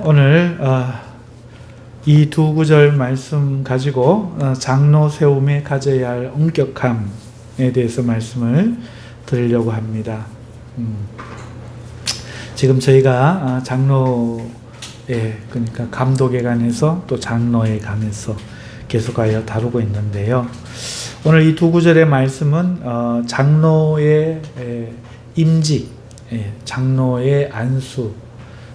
오늘 이 두 구절 말씀 가지고 장로 세움에 가져야 할 엄격함에 대해서 말씀을 드리려고 합니다. 지금 저희가 장로에, 그러니까 감독에 관해서 또 장로에 관해서 계속하여 다루고 있는데요. 오늘 이 두 구절의 말씀은 장로의 임직, 장로의 안수,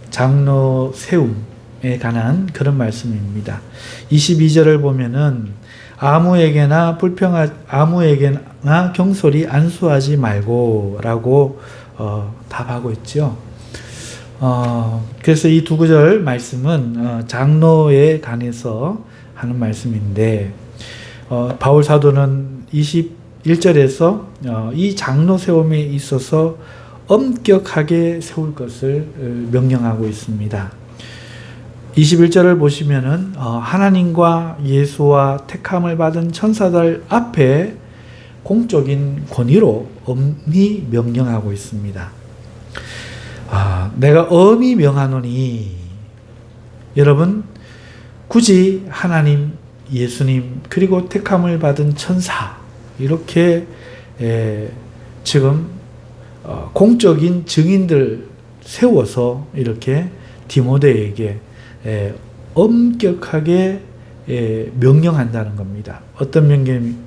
장로 세움에 관한 그런 말씀입니다. 22절을 보면은 아무에게나 경솔히 안수하지 말고라고 답하고 있죠. 그래서 이 두 구절 말씀은 장로에 관해서 하는 말씀인데, 바울 사도는 21절에서 이 장로 세움에 있어서 엄격하게 세울 것을 명령하고 있습니다. 21절을 보시면은 하나님과 예수와 택함을 받은 천사들 앞에 공적인 권위로 엄히 명령하고 있습니다. 내가 엄히 명하노니, 여러분, 굳이 하나님, 예수님, 그리고 택함을 받은 천사, 이렇게 지금 공적인 증인들 세워서 이렇게 디모데에게 엄격하게 명령한다는 겁니다. 어떤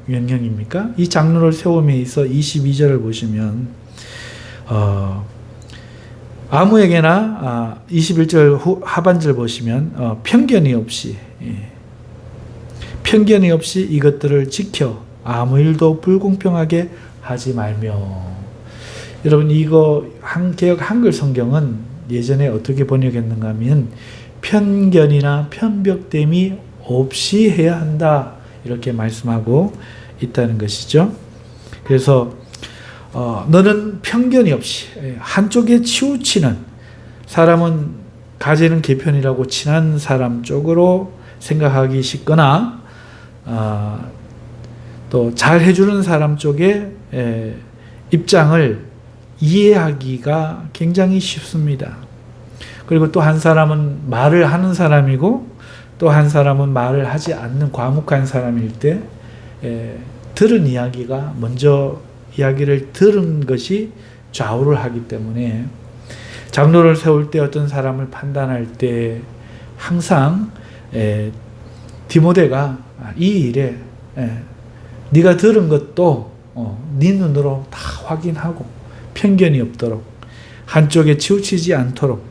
명령입니까? 이 장로를 세움에 있어 22절을 보시면 아무에게나 21절 하반절 보시면 편견이 없이 이것들을 지켜 아무 일도 불공평하게 하지 말며. 여러분, 이거 개역 한글 성경은 예전에 어떻게 번역했는가 하면 편견이나 편벽됨이 없이 해야 한다, 이렇게 말씀하고 있다는 것이죠. 그래서 너는 편견이 없이 한쪽에 치우치는 사람은 가지는 개편이라고 친한 사람 쪽으로 생각하기 쉽거나 또 잘 해주는 사람 쪽에 입장을 이해하기가 굉장히 쉽습니다. 그리고 또 한 사람은 말을 하는 사람이고 또 한 사람은 말을 하지 않는 과묵한 사람일 때 들은 이야기가 먼저 이야기를 들은 것이 좌우를 하기 때문에 장로를 세울 때 어떤 사람을 판단할 때 항상 디모데가 이 일에 네가 들은 것도 네 눈으로 다 확인하고 편견이 없도록, 한쪽에 치우치지 않도록,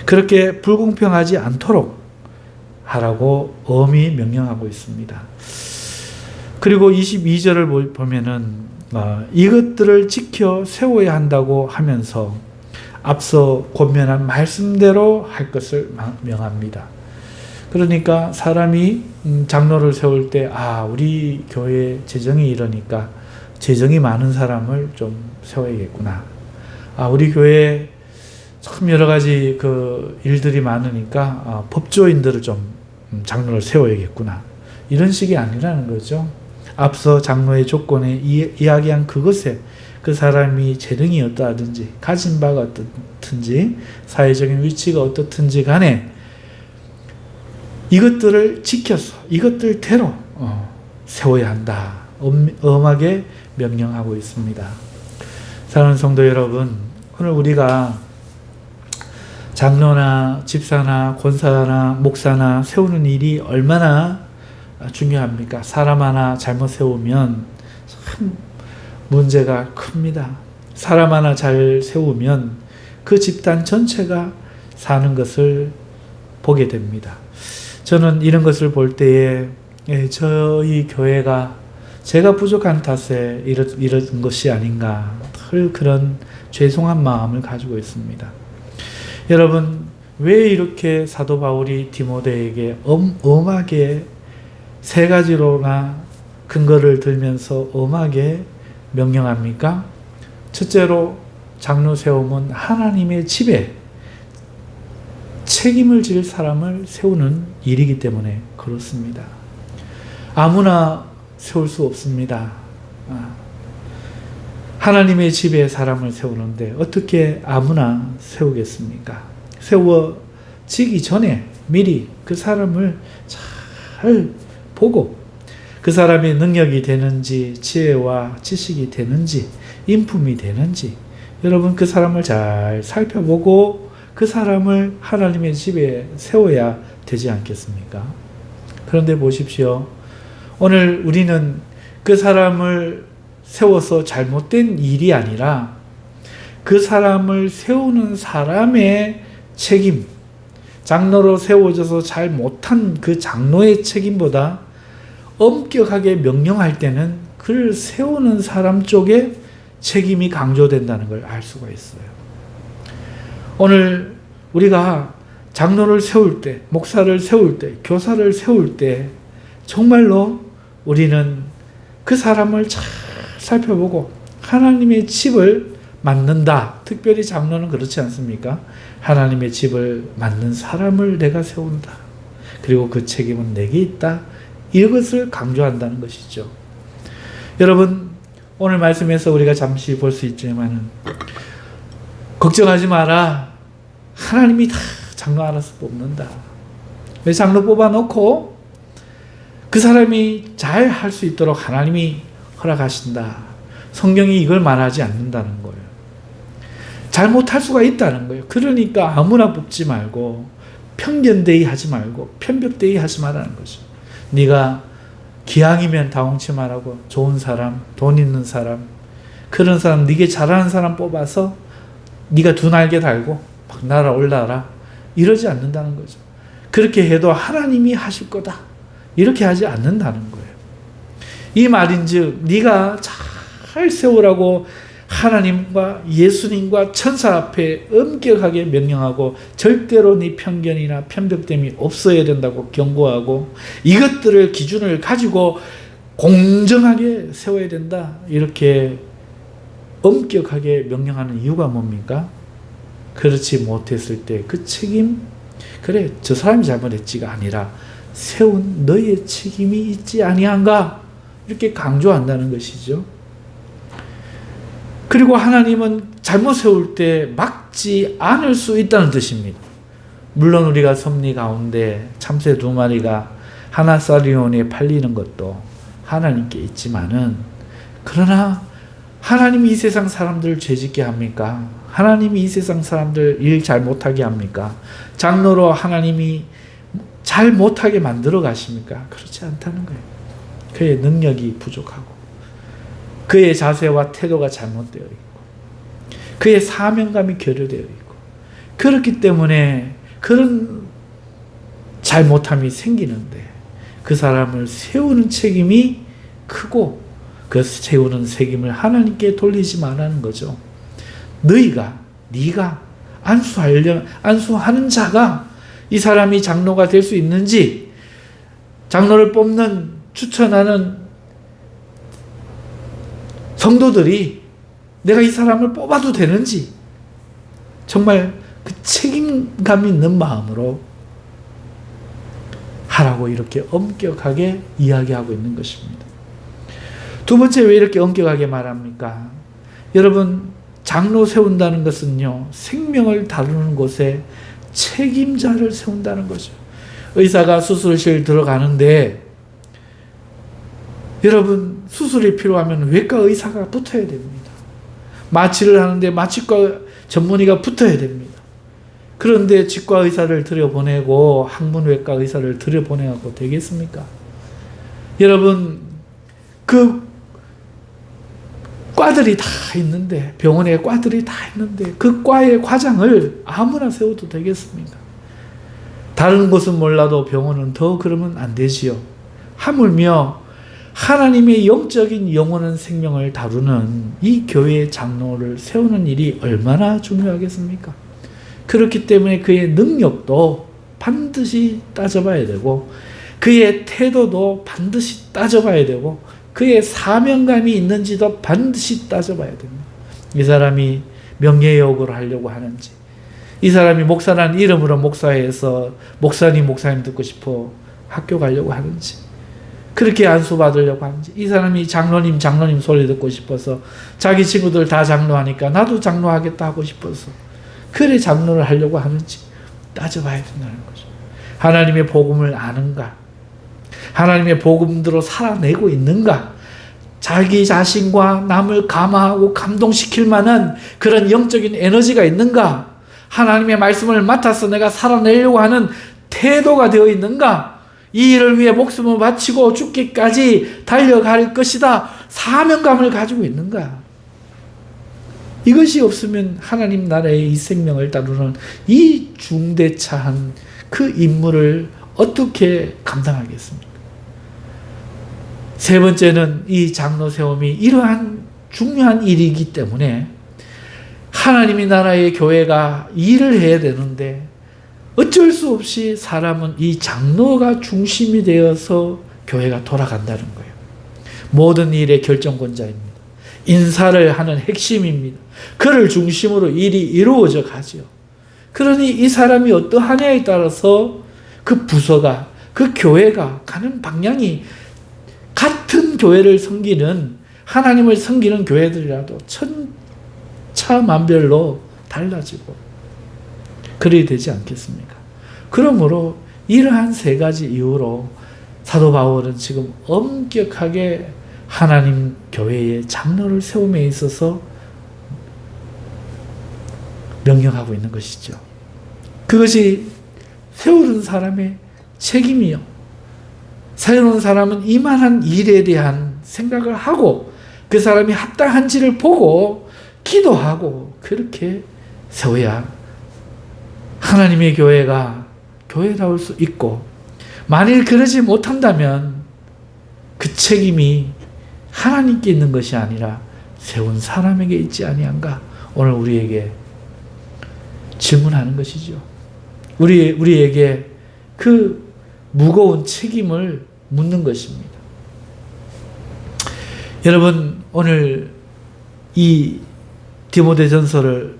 그렇게 불공평하지 않도록 하라고 엄히 명령하고 있습니다. 그리고 22절을 보면은 이것들을 지켜 세워야 한다고 하면서 앞서 권면한 말씀대로 할 것을 명합니다. 그러니까 사람이 장로를 세울 때 우리 교회 재정이 이러니까 재정이 많은 사람을 좀 세워야겠구나. 우리 교회에 참 여러 가지 일들이 많으니까 법조인들을 좀 장로를 세워야겠구나. 이런 식이 아니라는 거죠. 앞서 장로의 조건에 이야기한 그것에 그 사람이 재능이 어떠하든지, 가진 바가 어떻든지, 사회적인 위치가 어떻든지 간에 이것들을 지켜서 이것들대로 세워야 한다, 엄하게 명령하고 있습니다. 사랑하는 성도 여러분, 오늘 우리가 장로나 집사나 권사나 목사나 세우는 일이 얼마나 중요합니까? 사람 하나 잘못 세우면 참 문제가 큽니다. 사람 하나 잘 세우면 그 집단 전체가 사는 것을 보게 됩니다. 저는 이런 것을 볼 때에 저희 교회가 제가 부족한 탓에 이런 것이 아닌가, 늘 그런 죄송한 마음을 가지고 있습니다. 여러분, 왜 이렇게 사도 바울이 디모데에게 엄하게 세 가지로나 근거를 들면서 엄하게 명령합니까? 첫째로, 장로 세움은 하나님의 집에 책임을 질 사람을 세우는 일이기 때문에 그렇습니다. 아무나 세울 수 없습니다. 하나님의 집에 사람을 세우는데 어떻게 아무나 세우겠습니까? 세워지기 전에 미리 그 사람을 잘 보고 그 사람의 능력이 되는지 지혜와 지식이 되는지 인품이 되는지 여러분 그 사람을 잘 살펴보고 그 사람을 하나님의 집에 세워야 되지 않겠습니까? 그런데 보십시오. 오늘 우리는 그 사람을 세워서 잘못된 일이 아니라 그 사람을 세우는 사람의 책임, 장로로 세워져서 잘 못한 그 장로의 책임보다 엄격하게 명령할 때는 그를 세우는 사람 쪽에 책임이 강조된다는 걸 알 수가 있어요. 오늘 우리가 장로를 세울 때, 목사를 세울 때, 교사를 세울 때 정말로 우리는 그 사람을 잘 살펴보고 하나님의 집을 맡는다. 특별히 장로는 그렇지 않습니까? 하나님의 집을 맡는 사람을 내가 세운다. 그리고 그 책임은 내게 있다. 이것을 강조한다는 것이죠. 여러분, 오늘 말씀에서 우리가 잠시 볼 수 있지만 걱정하지 마라. 하나님이 다 장로 알아서 뽑는다. 왜 장로 뽑아놓고 그 사람이 잘 할 수 있도록 하나님이 허락하신다. 성경이 이걸 말하지 않는다는 거예요. 잘못할 수가 있다는 거예요. 그러니까 아무나 뽑지 말고 편견대의 하지 말고 편벽대의 하지 말라는 거죠. 네가 기왕이면 다홍치 말하고 좋은 사람, 돈 있는 사람, 그런 사람, 네게 잘하는 사람 뽑아서 네가 두 날개 달고 막 날아올라라. 이러지 않는다는 거죠. 그렇게 해도 하나님이 하실 거다. 이렇게 하지 않는다는 거예요. 이 말인즉 네가 잘 세우라고 하나님과 예수님과 천사 앞에 엄격하게 명령하고 절대로 네 편견이나 편벽됨이 없어야 된다고 경고하고 이것들을 기준을 가지고 공정하게 세워야 된다. 이렇게 엄격하게 명령하는 이유가 뭡니까? 그렇지 못했을 때 그 책임, 그래 저 사람이 잘못했지가 아니라 세운 너의 책임이 있지 아니한가? 이렇게 강조한다는 것이죠. 그리고 하나님은 잘못 세울 때 막지 않을 수 있다는 뜻입니다. 물론 우리가 섭리 가운데 참새 2마리가 하나사리온에 팔리는 것도 하나님께 있지만은 그러나 하나님이 이 세상 사람들을 죄짓게 합니까? 하나님이 이 세상 사람들 일 잘 못하게 합니까? 장로로 하나님이 잘 못하게 만들어 가십니까? 그렇지 않다는 거예요. 그의 능력이 부족하고 그의 자세와 태도가 잘못되어 있고 그의 사명감이 결여되어 있고 그렇기 때문에 그런 잘못함이 생기는데 그 사람을 세우는 책임이 크고 그 세우는 책임을 하나님께 돌리지 말라는 거죠. 네가 안수하는 자가 이 사람이 장로가 될 수 있는지 장로를 뽑는 추천하는 성도들이 내가 이 사람을 뽑아도 되는지 정말 그 책임감 있는 마음으로 하라고 이렇게 엄격하게 이야기하고 있는 것입니다. 두 번째 왜 이렇게 엄격하게 말합니까? 여러분 장로 세운다는 것은요 생명을 다루는 곳에 책임자를 세운다는 거죠. 의사가 수술실 들어가는데 여러분 수술이 필요하면 외과 의사가 붙어야 됩니다. 마취를 하는데 마취과 전문의가 붙어야 됩니다. 그런데 치과 의사를 들여보내고 항문외과 의사를 들여보내고 되겠습니까? 여러분 그 과들이 다 있는데 병원에 과들이 다 있는데 그 과의 과장을 아무나 세워도 되겠습니까? 다른 곳은 몰라도 병원은 더 그러면 안 되지요. 하물며 하나님의 영적인 영원한 생명을 다루는 이 교회의 장로를 세우는 일이 얼마나 중요하겠습니까? 그렇기 때문에 그의 능력도 반드시 따져봐야 되고 그의 태도도 반드시 따져봐야 되고 그의 사명감이 있는지도 반드시 따져봐야 됩니다. 이 사람이 명예욕을 하려고 하는지 이 사람이 목사라는 이름으로 목사해서 목사님 듣고 싶어 학교 가려고 하는지 그렇게 안수받으려고 하는지, 이 사람이 장로님 소리 듣고 싶어서 자기 친구들 다 장로하니까 나도 장로하겠다 하고 싶어서 그래 장로를 하려고 하는지 따져봐야 된다는 거죠. 하나님의 복음을 아는가? 하나님의 복음대로 살아내고 있는가? 자기 자신과 남을 감화하고 감동시킬 만한 그런 영적인 에너지가 있는가? 하나님의 말씀을 맡아서 내가 살아내려고 하는 태도가 되어 있는가? 이 일을 위해 목숨을 바치고 죽기까지 달려갈 것이다. 사명감을 가지고 있는가? 이것이 없으면 하나님 나라의 이 생명을 다루는 이 중대차한 그 임무를 어떻게 감당하겠습니까? 세 번째는 이 장로 세움이 이러한 중요한 일이기 때문에 하나님의 나라의 교회가 일을 해야 되는데 어쩔 수 없이 사람은 이 장로가 중심이 되어서 교회가 돌아간다는 거예요. 모든 일의 결정권자입니다. 인사를 하는 핵심입니다. 그를 중심으로 일이 이루어져 가죠. 그러니 이 사람이 어떠하냐에 따라서 그 부서가, 그 교회가 가는 방향이 같은 교회를 섬기는, 하나님을 섬기는 교회들이라도 천차만별로 달라지고 그래야 되지 않겠습니까? 그러므로 이러한 세 가지 이유로 사도 바울은 지금 엄격하게 하나님 교회의 장로를 세움에 있어서 명령하고 있는 것이죠. 그것이 세우는 사람의 책임이요. 세우는 사람은 이만한 일에 대한 생각을 하고 그 사람이 합당한지를 보고 기도하고 그렇게 세워야 하나님의 교회가 교회다울 수 있고, 만일 그러지 못한다면 그 책임이 하나님께 있는 것이 아니라 세운 사람에게 있지 아니한가? 오늘 우리에게 질문하는 것이죠. 우리에게 그 무거운 책임을 묻는 것입니다. 여러분, 오늘 이 디모데전서를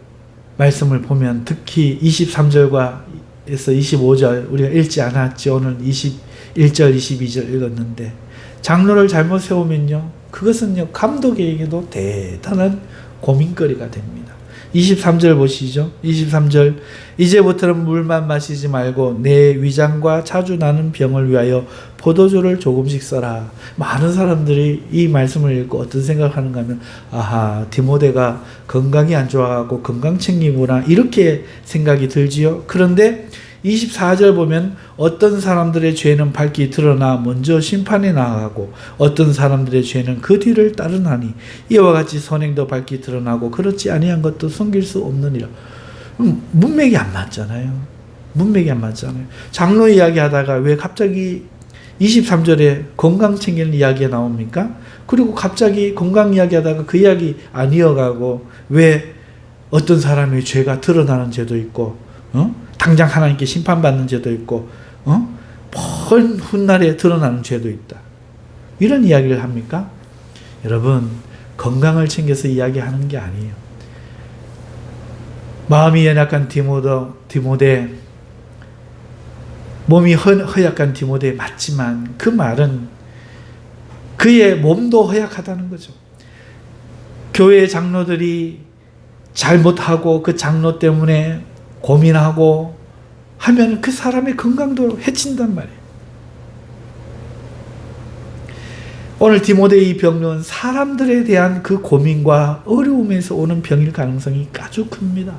말씀을 보면 특히 23절과 에서 25절 우리가 읽지 않았죠. 오늘 21절, 22절 읽었는데 장로를 잘못 세우면요, 그것은요 감독에게도 대단한 고민거리가 됩니다. 23절 보시죠. 23절, 이제부터는 물만 마시지 말고 내 위장과 자주 나는 병을 위하여 포도주를 조금씩 써라. 많은 사람들이 이 말씀을 읽고 어떤 생각을 하는가 하면, 아하, 디모데가 건강이 안 좋아하고 건강 챙기구나, 이렇게 생각이 들지요. 그런데 24절 보면 어떤 사람들의 죄는 밝히 드러나 먼저 심판에 나아가고 어떤 사람들의 죄는 그 뒤를 따르나니 이와 같이 선행도 밝히 드러나고 그렇지 아니한 것도 숨길 수 없느니라. 문맥이 안 맞잖아요. 문맥이 안 맞잖아요. 장로 이야기 하다가 왜 갑자기 23절에 건강 챙기는 이야기가 나옵니까? 그리고 갑자기 건강 이야기 하다가 그 이야기 안 이어가고 왜 어떤 사람의 죄가 드러나는 죄도 있고, 당장 하나님께 심판받는 죄도 있고, 먼 훗날에 드러나는 죄도 있다, 이런 이야기를 합니까? 여러분, 건강을 챙겨서 이야기하는 게 아니에요. 마음이 연약한 디모데, 몸이 허약한 디모데 맞지만 그 말은 그의 몸도 허약하다는 거죠. 교회 장로들이 잘못하고 그 장로 때문에 고민하고 하면 그 사람의 건강도 해친단 말이에요. 오늘 디모데의 병은 사람들에 대한 그 고민과 어려움에서 오는 병일 가능성이 아주 큽니다.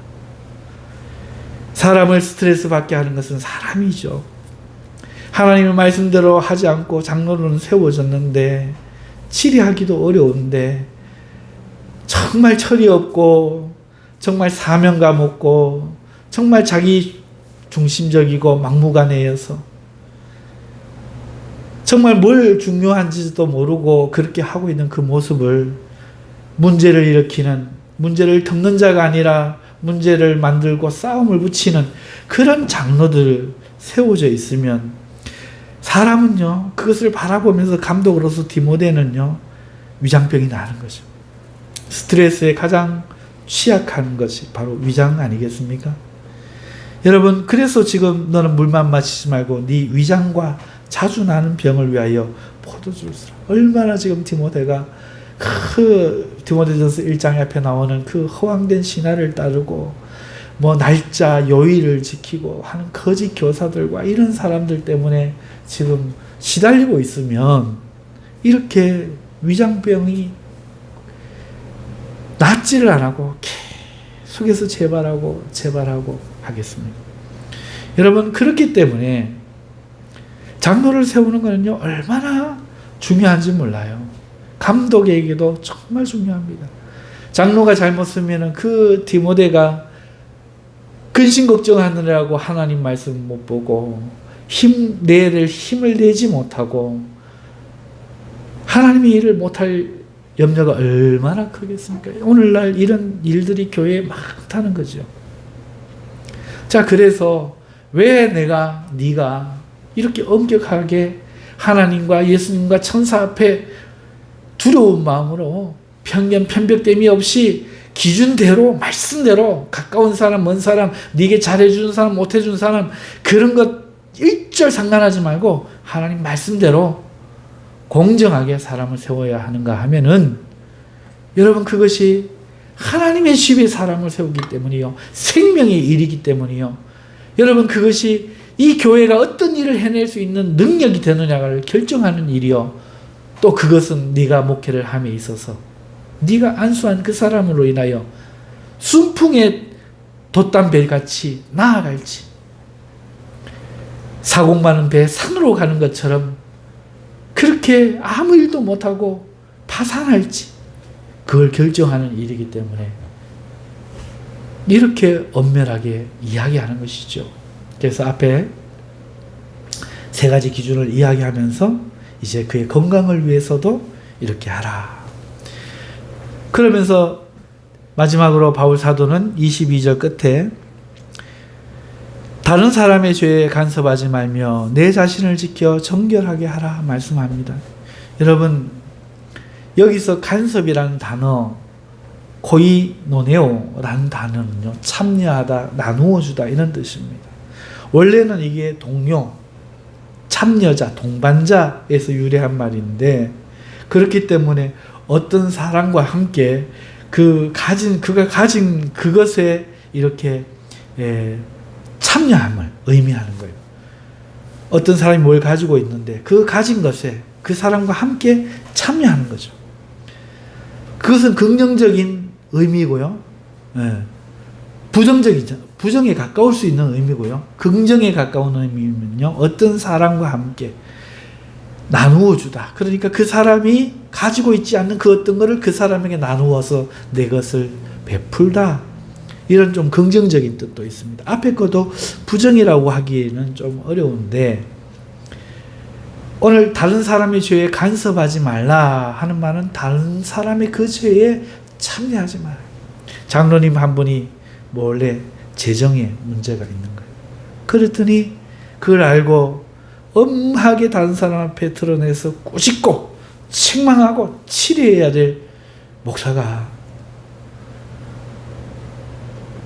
사람을 스트레스 받게 하는 것은 사람이죠. 하나님의 말씀대로 하지 않고 장로로는 세워졌는데 치리하기도 어려운데 정말 철이 없고 정말 사명감 없고 정말 자기 중심적이고 막무가내여서 정말 뭘 중요한지도 모르고 그렇게 하고 있는 그 모습을, 문제를 일으키는, 문제를 덮는 자가 아니라 문제를 만들고 싸움을 붙이는 그런 장로들 세워져 있으면 사람은요 그것을 바라보면서 감독으로서 디모데는요 위장병이 나는 거죠. 스트레스에 가장 취약한 것이 바로 위장 아니겠습니까? 여러분, 그래서 지금 너는 물만 마시지 말고 네 위장과 자주 나는 병을 위하여 포도주를 쓰라. 얼마나 지금 디모데가 그 디모데전서 1장 앞에 나오는 그 허황된 신화를 따르고 뭐 날짜 요일을 지키고 하는 거짓 교사들과 이런 사람들 때문에 지금 시달리고 있으면 이렇게 위장병이 낫지를 안 하고 계속해서 재발하고 하겠습니다. 여러분, 그렇기 때문에 장로를 세우는 것은요 얼마나 중요한지 몰라요. 감독에게도 정말 중요합니다. 장로가 잘못 쓰면은 그 디모데가 근심 걱정하느라고 하나님 말씀 못 보고 내를 힘을 내지 못하고 하나님의 일을 못할 염려가 얼마나 크겠습니까? 오늘날 이런 일들이 교회에 많다는 거죠. 자, 그래서 왜 네가 이렇게 엄격하게 하나님과 예수님과 천사 앞에 두려운 마음으로 편견 편벽됨이 없이 기준대로 말씀대로 가까운 사람 먼 사람 네게 잘해주는 사람 못해주는 사람 그런 것 일절 상관하지 말고 하나님 말씀대로 공정하게 사람을 세워야 하는가 하면은 여러분 그것이 하나님의 집에 사람을 세우기 때문이요 생명의 일이기 때문이요 여러분 그것이 이 교회가 어떤 일을 해낼 수 있는 능력이 되느냐를 결정하는 일이요 또 그것은 네가 목회를 함에 있어서 네가 안수한 그 사람으로 인하여 순풍의 돛담배같이 나아갈지 사공 많은 배 산으로 가는 것처럼 그렇게 아무 일도 못하고 파산할지 그걸 결정하는 일이기 때문에 이렇게 엄밀하게 이야기하는 것이죠. 그래서 앞에 세 가지 기준을 이야기하면서 이제 그의 건강을 위해서도 이렇게 하라. 그러면서 마지막으로 바울 사도는 22절 끝에 다른 사람의 죄에 간섭하지 말며 내 자신을 지켜 정결하게 하라 말씀합니다. 여러분 여기서 간섭이라는 단어 코이노네오라는 단어는요 참여하다, 나누어주다 이런 뜻입니다. 원래는 이게 동료, 참여자, 동반자에서 유래한 말인데 그렇기 때문에 어떤 사람과 함께 그가 가진 그것에 이렇게 참여함을 의미하는 거예요. 어떤 사람이 뭘 가지고 있는데 그 가진 것에 그 사람과 함께 참여하는 거죠. 그것은 긍정적인 의미고요. 부정에 가까울 수 있는 의미고요. 긍정에 가까운 의미면요. 어떤 사람과 함께 나누어 주다. 그러니까 그 사람이 가지고 있지 않는 그 어떤 것을 그 사람에게 나누어서 내 것을 베풀다. 이런 좀 긍정적인 뜻도 있습니다. 앞에 것도 부정이라고 하기에는 좀 어려운데 오늘 다른 사람의 죄에 간섭하지 말라 하는 말은 다른 사람의 그 죄에 참여하지 마라. 장로님 한 분이 원래 재정에 문제가 있는 거예요. 그랬더니 그걸 알고 엄하게 다른 사람 앞에 드러내서 꾸짖고 책망하고 치료해야 될 목사가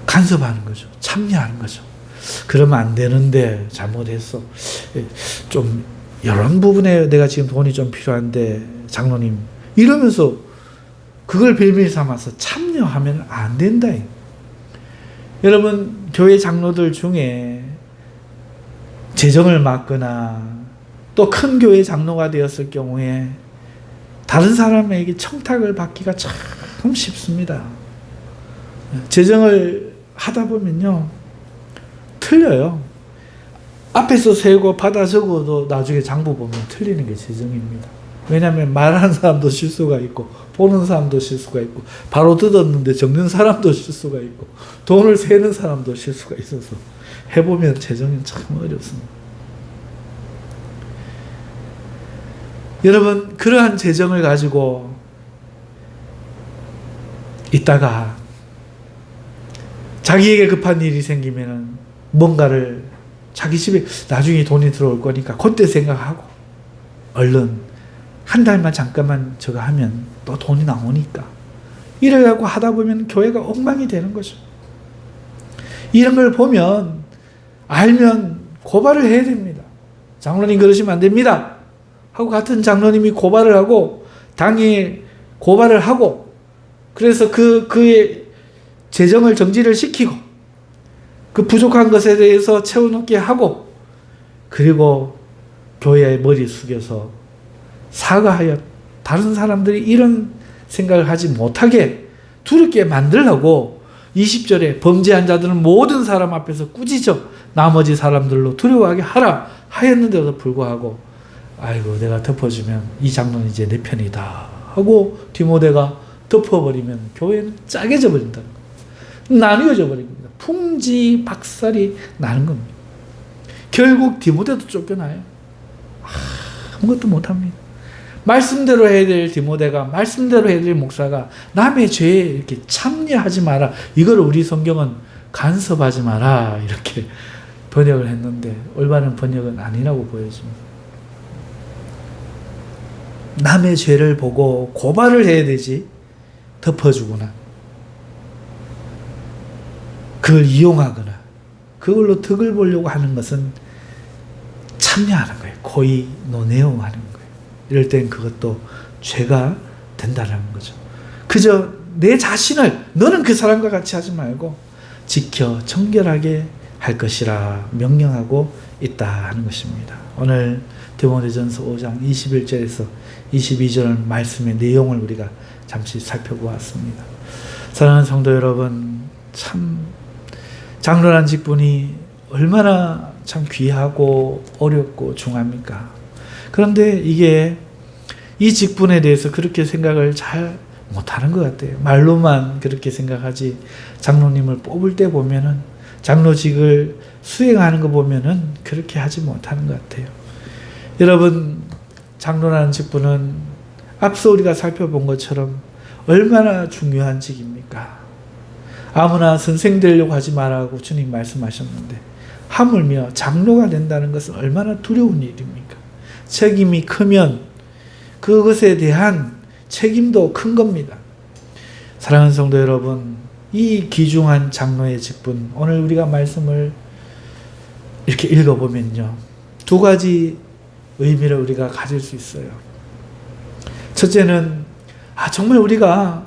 간섭하는 거죠. 참여하는 거죠. 그러면 안 되는데 잘못했어. 좀 이런 부분에 내가 지금 돈이 좀 필요한데 장로님 이러면서 그걸 빌밀 삼아서 참여하면 안 된다. 여러분 교회 장로들 중에 재정을 맡거나 또 큰 교회 장로가 되었을 경우에 다른 사람에게 청탁을 받기가 참 쉽습니다. 재정을 하다 보면요 틀려요. 앞에서 세고 받아 적어도 나중에 장부 보면 틀리는 게 재정입니다. 왜냐하면 말하는 사람도 실수가 있고 보는 사람도 실수가 있고 바로 뜯었는데 적는 사람도 실수가 있고 돈을 세는 사람도 실수가 있어서 해보면 재정이 참 어렵습니다. 여러분 그러한 재정을 가지고 있다가 자기에게 급한 일이 생기면 뭔가를 자기 집에 나중에 돈이 들어올 거니까 그때 생각하고 얼른 한 달만 잠깐만 저거 하면 또 돈이 나오니까 이래갖고 하다 보면 교회가 엉망이 되는 거죠. 이런 걸 보면 알면 고발을 해야 됩니다. 장로님 그러시면 안 됩니다. 하고 같은 장로님이 고발을 하고 당에 고발을 하고 그래서 그의 재정을 정지를 시키고 그 부족한 것에 대해서 채워넣게 하고 그리고 교회의 머리 숙여서 사과하여 다른 사람들이 이런 생각을 하지 못하게 두렵게 만들려고 20절에 범죄한 자들은 모든 사람 앞에서 꾸짖어 나머지 사람들로 두려워하게 하라 하였는데도 불구하고 아이고 내가 덮어주면 이 장로는 이제 내 편이다 하고 디모데가 덮어버리면 교회는 짜게져 버린다. 나뉘어져 버립니다. 풍지박살이 나는 겁니다. 결국 디모데도 쫓겨나요. 아무것도 못합니다. 말씀대로 해야 될 디모데가 말씀대로 해야 될 목사가 남의 죄에 이렇게 참여하지 마라. 이걸 우리 성경은 간섭하지 마라 이렇게 번역을 했는데 올바른 번역은 아니라고 보여집니다. 남의 죄를 보고 고발을 해야 되지 덮어주거나 그걸 이용하거나 그걸로 덕을 보려고 하는 것은 참여하는 거예요. 고의 노네오 하는 거예요. 이럴 땐 그것도 죄가 된다는 거죠. 그저 내 자신을 너는 그 사람과 같이 하지 말고 지켜 정결하게 할 것이라 명령하고 있다 하는 것입니다. 오늘 디모데전서 5장 21절에서 22절 말씀의 내용을 우리가 잠시 살펴보았습니다. 사랑하는 성도 여러분, 참 장로란 직분이 얼마나 참 귀하고 어렵고 중합니까? 그런데 이게 이 직분에 대해서 그렇게 생각을 잘 못하는 것 같아요. 말로만 그렇게 생각하지 장로님을 뽑을 때 보면은 장로직을 수행하는 거 보면은 그렇게 하지 못하는 것 같아요. 여러분, 장로라는 직분은 앞서 우리가 살펴본 것처럼 얼마나 중요한 직입니까? 아무나 선생 되려고 하지 말라고 주님 말씀하셨는데 하물며 장로가 된다는 것은 얼마나 두려운 일입니까? 책임이 크면 그것에 대한 책임도 큰 겁니다. 사랑하는 성도 여러분, 이 귀중한 장로의 직분, 오늘 우리가 말씀을 이렇게 읽어보면요, 두 가지 의미를 우리가 가질 수 있어요. 첫째는 정말 우리가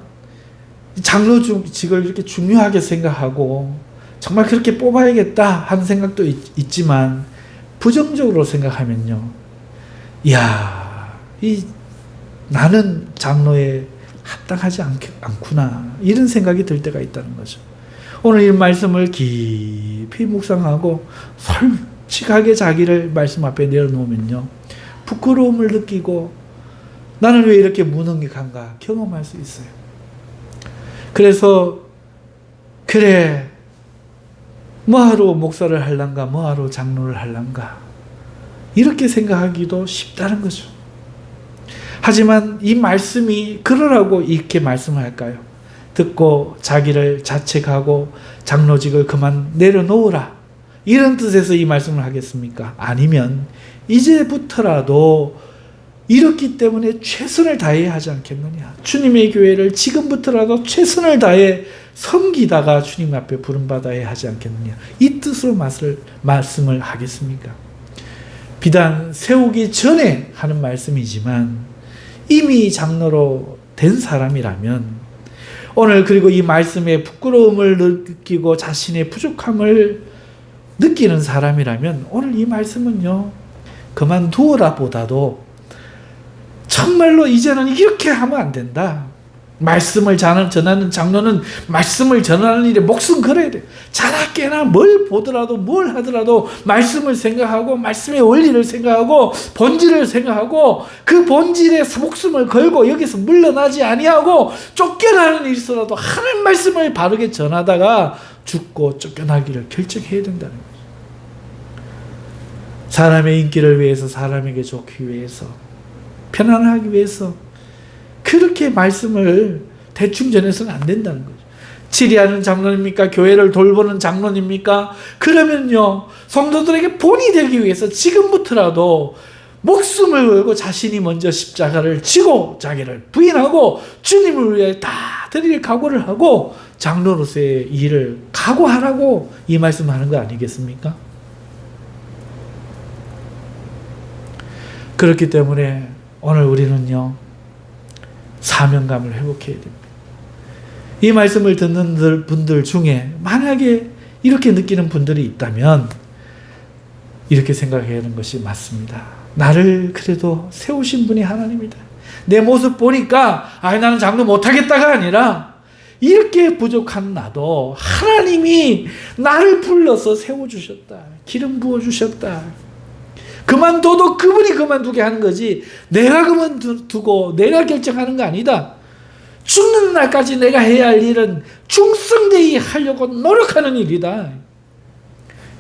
장로직을 이렇게 중요하게 생각하고 정말 그렇게 뽑아야겠다 하는 생각도 있지만 부정적으로 생각하면요, 나는 장로에 합당하지 않구나 이런 생각이 들 때가 있다는 거죠. 오늘 이 말씀을 깊이 묵상하고 솔직하게 자기를 말씀 앞에 내려놓으면요, 부끄러움을 느끼고 나는 왜 이렇게 무능력한가 경험할 수 있어요. 그래서 그래 뭐하러 목사를 할란가 뭐하러 장로를 할란가 이렇게 생각하기도 쉽다는 거죠. 하지만 이 말씀이 그러라고 이렇게 말씀을 할까요? 듣고 자기를 자책하고 장로직을 그만 내려놓으라 이런 뜻에서 이 말씀을 하겠습니까? 아니면 이제부터라도 이렇기 때문에 최선을 다해야 하지 않겠느냐. 주님의 교회를 지금부터라도 최선을 다해 섬기다가 주님 앞에 부름받아야 하지 않겠느냐. 이 뜻으로 말씀을 하겠습니까? 비단 세우기 전에 하는 말씀이지만 이미 장로로 된 사람이라면 오늘 그리고 이 말씀에 부끄러움을 느끼고 자신의 부족함을 느끼는 사람이라면 오늘 이 말씀은요, 그만두어라 보다도 정말로 이제는 이렇게 하면 안 된다. 말씀을 전하는 장로는 말씀을 전하는 일에 목숨 걸어야 돼. 자나깨나 뭘 보더라도 뭘 하더라도 말씀을 생각하고 말씀의 원리를 생각하고 본질을 생각하고 그 본질에 목숨을 걸고 여기서 물러나지 아니하고 쫓겨나는 일이 있어도 하나님 말씀을 바르게 전하다가 죽고 쫓겨나기를 결정해야 된다는 거죠. 사람의 인기를 위해서, 사람에게 좋기 위해서, 편안하기 위해서 그렇게 말씀을 대충 전해서는 안 된다는 거죠. 치리하는 장로입니까? 교회를 돌보는 장로입니까? 그러면요, 성도들에게 본이 되기 위해서 지금부터라도 목숨을 걸고 자신이 먼저 십자가를 지고 자기를 부인하고 주님을 위해 다 드릴 각오를 하고 장로로서의 일을 각오하라고 이 말씀을 하는 거 아니겠습니까? 그렇기 때문에 오늘 우리는요, 사명감을 회복해야 됩니다. 이 말씀을 듣는 분들 중에 만약에 이렇게 느끼는 분들이 있다면 이렇게 생각해야 하는 것이 맞습니다. 나를 그래도 세우신 분이 하나님이다. 내 모습 보니까 나는 장로 못하겠다가 아니라 이렇게 부족한 나도 하나님이 나를 불러서 세워주셨다. 기름 부어주셨다. 그만둬도 그분이 그만두게 하는 거지 내가 그만두고 내가 결정하는 거 아니다. 죽는 날까지 내가 해야 할 일은 충성되이 하려고 노력하는 일이다.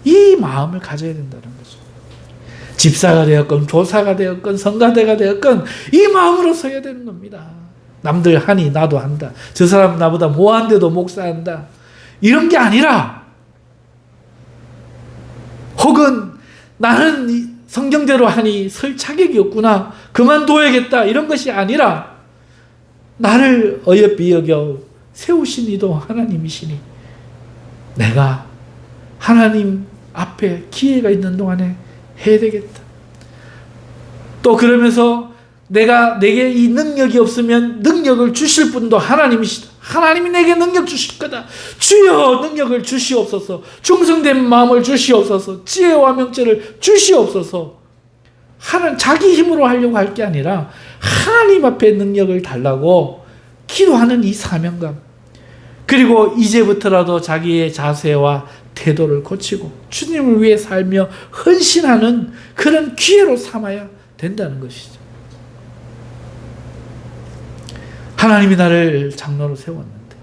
이 마음을 가져야 된다는 거죠. 집사가 되었건 교사가 되었건 성가대가 되었건 이 마음으로 서야 되는 겁니다. 남들 하니 나도 한다. 저 사람 나보다 뭐한데도 목사한다. 이런 게 아니라, 혹은 나는 성경대로 하니 설 자격이 없구나, 그만둬야겠다, 이런 것이 아니라 나를 어여삐 여겨 세우신 이도 하나님이시니 내가 하나님 앞에 기회가 있는 동안에 해야 되겠다. 또 그러면서 내게 이 능력이 없으면 능력을 주실 분도 하나님이시다. 하나님이 내게 능력 주실 거다. 주여 능력을 주시옵소서. 충성된 마음을 주시옵소서. 지혜와 명철을 주시옵소서. 자기 힘으로 하려고 할 게 아니라 하나님 앞에 능력을 달라고 기도하는 이 사명감. 그리고 이제부터라도 자기의 자세와 태도를 고치고 주님을 위해 살며 헌신하는 그런 기회로 삼아야 된다는 것이죠. 하나님이 나를 장로로 세웠는데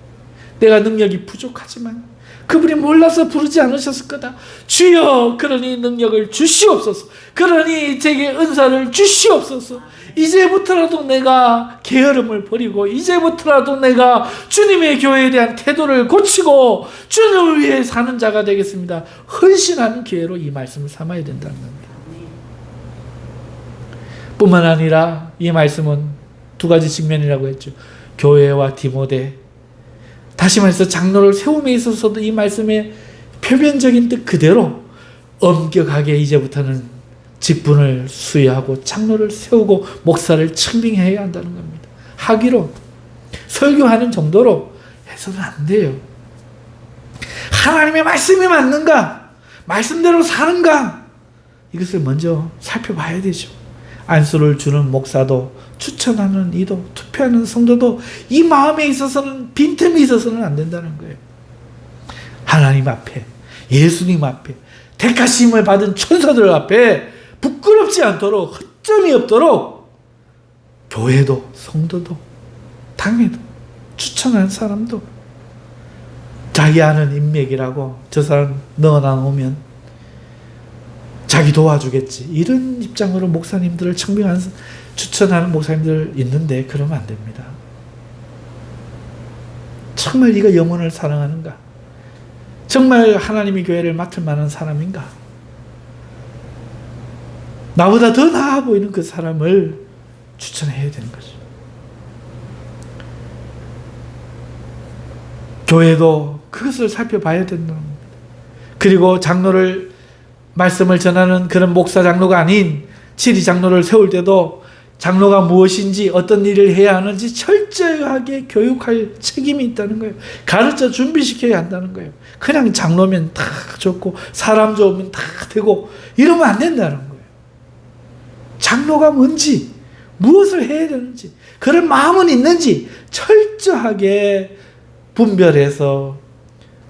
내가 능력이 부족하지만 그분이 몰라서 부르지 않으셨을 거다. 주여 그러니 능력을 주시옵소서. 그러니 제게 은사를 주시옵소서. 이제부터라도 내가 게으름을 버리고 이제부터라도 내가 주님의 교회에 대한 태도를 고치고 주님을 위해 사는 자가 되겠습니다. 헌신하는 기회로 이 말씀을 삼아야 된다는 겁니다. 뿐만 아니라 이 말씀은 두 가지 측면이라고 했죠. 교회와 디모데, 다시 말해서 장로를 세움에 있어서도 이 말씀의 표면적인 뜻 그대로 엄격하게 이제부터는 직분을 수여하고 장로를 세우고 목사를 청빙해야 한다는 겁니다. 하기로, 설교하는 정도로 해서는 안 돼요. 하나님의 말씀이 맞는가? 말씀대로 사는가? 이것을 먼저 살펴봐야 되죠. 안수를 주는 목사도, 추천하는 이도, 투표하는 성도도 이 마음에 있어서는, 빈틈이 있어서는 안 된다는 거예요. 하나님 앞에, 예수님 앞에, 택하심을 받은 천사들 앞에 부끄럽지 않도록, 헛점이 없도록 교회도, 성도도, 당회도, 추천하는 사람도 자기 아는 인맥이라고 저 사람 넣어놓으면 자기 도와주겠지, 이런 입장으로 목사님들을 청빙하는, 추천하는 목사님들 있는데 그러면 안 됩니다. 정말 네가 영혼을 사랑하는가? 정말 하나님의 교회를 맡을 만한 사람인가? 나보다 더 나아 보이는 그 사람을 추천해야 되는 거죠. 교회도 그것을 살펴봐야 된다는 겁니다. 그리고 장로를, 말씀을 전하는 그런 목사 장로가 아닌 지리 장로를 세울 때도 장로가 무엇인지, 어떤 일을 해야 하는지 철저하게 교육할 책임이 있다는 거예요. 가르쳐 준비시켜야 한다는 거예요. 그냥 장로면 다 좋고 사람 좋으면 다 되고 이러면 안 된다는 거예요. 장로가 뭔지, 무엇을 해야 되는지, 그런 마음은 있는지 철저하게 분별해서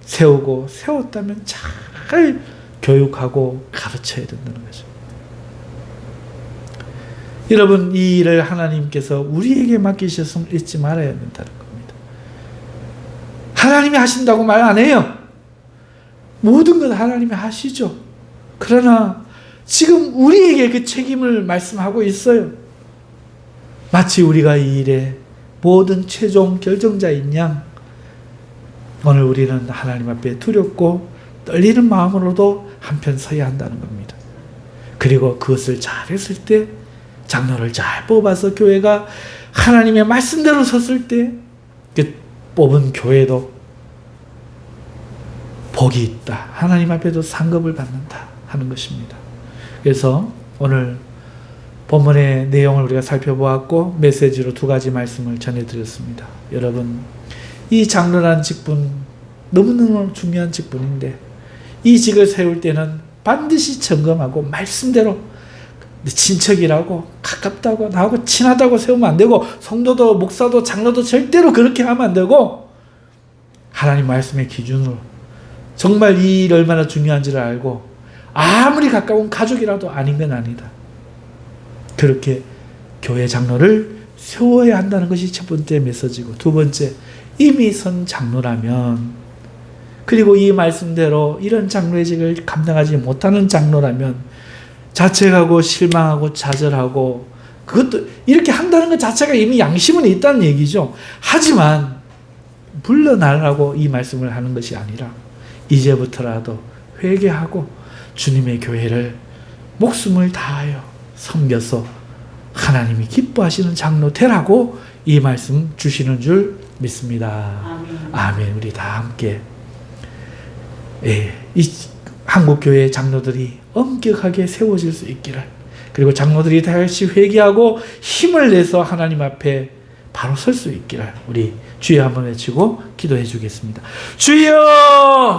세우고, 세웠다면 잘 교육하고 가르쳐야 된다는 거죠. 여러분, 이 일을 하나님께서 우리에게 맡기셨음을 잊지 말아야 된다는 겁니다. 하나님이 하신다고 말 안 해요. 모든 것 하나님이 하시죠. 그러나 지금 우리에게 그 책임을 말씀하고 있어요. 마치 우리가 이 일의 모든 최종 결정자인 양, 오늘 우리는 하나님 앞에 두렵고 떨리는 마음으로도 한편 서야 한다는 겁니다. 그리고 그것을 잘했을 때, 장로를 잘 뽑아서 교회가 하나님의 말씀대로 섰을 때 그 뽑은 교회도 복이 있다. 하나님 앞에도 상급을 받는다 하는 것입니다. 그래서 오늘 본문의 내용을 우리가 살펴보았고 메시지로 2가지 말씀을 전해드렸습니다. 여러분, 이 장로라는 직분 너무너무 중요한 직분인데 이 직을 세울 때는 반드시 점검하고 말씀대로 친척이라고 가깝다고 나하고 친하다고 세우면 안 되고 성도도 목사도 장로도 절대로 그렇게 하면 안 되고 하나님 말씀의 기준으로 정말 이 일이 얼마나 중요한지를 알고 아무리 가까운 가족이라도 아닌 건 아니다. 그렇게 교회 장로를 세워야 한다는 것이 첫 번째 메시지고, 두 번째, 이미 선 장로라면, 그리고 이 말씀대로 이런 장로의 직을 감당하지 못하는 장로라면 자책하고 실망하고 좌절하고, 그것도 이렇게 한다는 것 자체가 이미 양심은 있다는 얘기죠. 하지만 물러나라고 이 말씀을 하는 것이 아니라 이제부터라도 회개하고 주님의 교회를 목숨을 다하여 섬겨서 하나님이 기뻐하시는 장로 되라고 이 말씀 주시는 줄 믿습니다. 아멘. 우리 다 함께 이 한국교회 장로들이 엄격하게 세워질 수 있기를, 그리고 장로들이 다시 회개하고 힘을 내서 하나님 앞에 바로 설 수 있기를 우리 주여 한번 외치고 기도해 주겠습니다. 주여!